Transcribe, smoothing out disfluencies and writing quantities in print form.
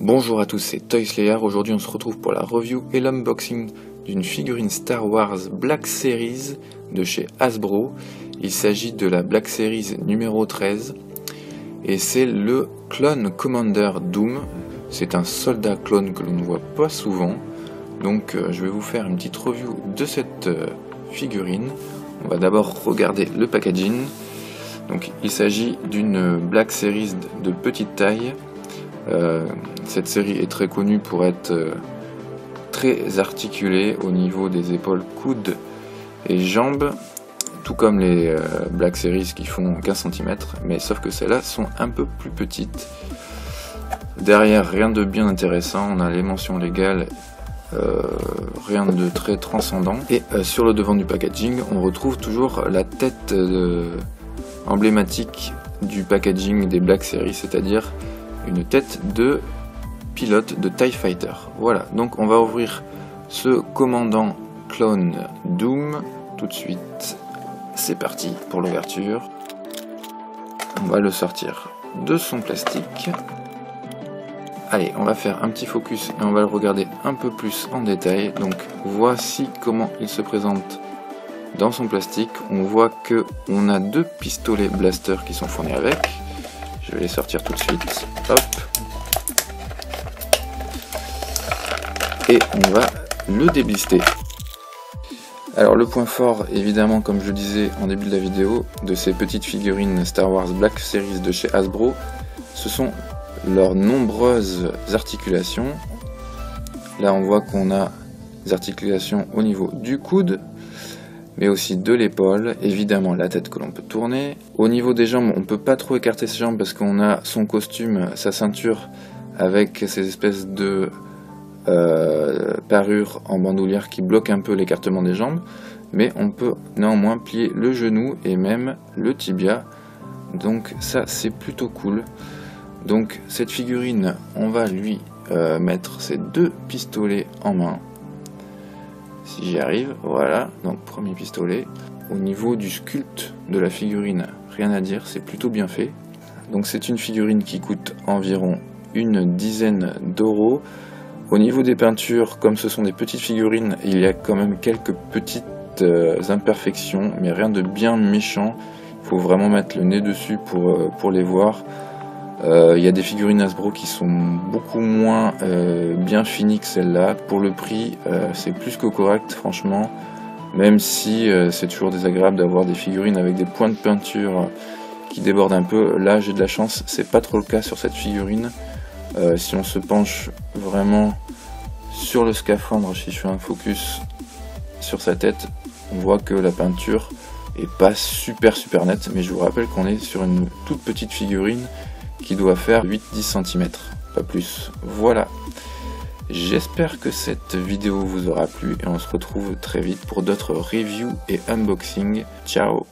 Bonjour à tous, c'est Toyslayer. Aujourd'hui on se retrouve pour la review et l'unboxing d'une figurine Star Wars Black Series de chez Hasbro. Il s'agit de la Black Series numéro 13 et c'est le clone Commander Doom. C'est un soldat clone que l'on ne voit pas souvent, donc je vais vous faire une petite review de cette figurine. On va d'abord regarder le packaging. Donc il s'agit d'une Black Series de petite taille. Cette série est très connue pour être très articulée au niveau des épaules, coudes et jambes, tout comme les Black Series qui font 15 cm, mais sauf que celles-là sont un peu plus petites. Derrière, rien de bien intéressant, on a les mentions légales, rien de très transcendant. Et sur le devant du packaging, on retrouve toujours la tête emblématique du packaging des Black Series, c'est-à-dire une tête de pilote de TIE Fighter. Voilà, donc on va ouvrir ce commandant clone Doom tout de suite. C'est parti pour l'ouverture. On va le sortir de son plastique. Allez, on va faire un petit focus et on va le regarder un peu plus en détail. Donc voici comment il se présente dans son plastique. On voit que on a deux pistolets blaster qui sont fournis avec. Je vais les sortir tout de suite. Hop. Et on va le déblister. Alors le point fort, évidemment, comme je le disais en début de la vidéo, de ces petites figurines Star Wars Black Series de chez Hasbro, ce sont leurs nombreuses articulations. Là on voit qu'on a des articulations au niveau du coude, mais aussi de l'épaule, évidemment la tête que l'on peut tourner. Au niveau des jambes, on ne peut pas trop écarter ses jambes parce qu'on a son costume, sa ceinture, avec ces espèces de parures en bandoulière qui bloquent un peu l'écartement des jambes, mais on peut néanmoins plier le genou et même le tibia, donc ça c'est plutôt cool. Donc cette figurine, on va lui mettre ses deux pistolets en main. Si j'y arrive, voilà, donc premier pistolet. Au niveau du sculpte de la figurine, rien à dire, c'est plutôt bien fait. Donc c'est une figurine qui coûte environ une dizaine d'euros. Au niveau des peintures, comme ce sont des petites figurines, il y a quand même quelques petites imperfections, mais rien de bien méchant. Il faut vraiment mettre le nez dessus pour les voir. Il y a des figurines Hasbro qui sont beaucoup moins bien finies que celle-là. Pour le prix, c'est plus que correct, franchement. Même si c'est toujours désagréable d'avoir des figurines avec des points de peinture qui débordent un peu. Là, j'ai de la chance, c'est pas trop le cas sur cette figurine. Si on se penche vraiment sur le scaphandre, si je fais un focus sur sa tête, on voit que la peinture est pas super nette. Mais je vous rappelle qu'on est sur une toute petite figurine qui doit faire 8-10 cm, pas plus. Voilà, j'espère que cette vidéo vous aura plu et on se retrouve très vite pour d'autres reviews et unboxing. Ciao.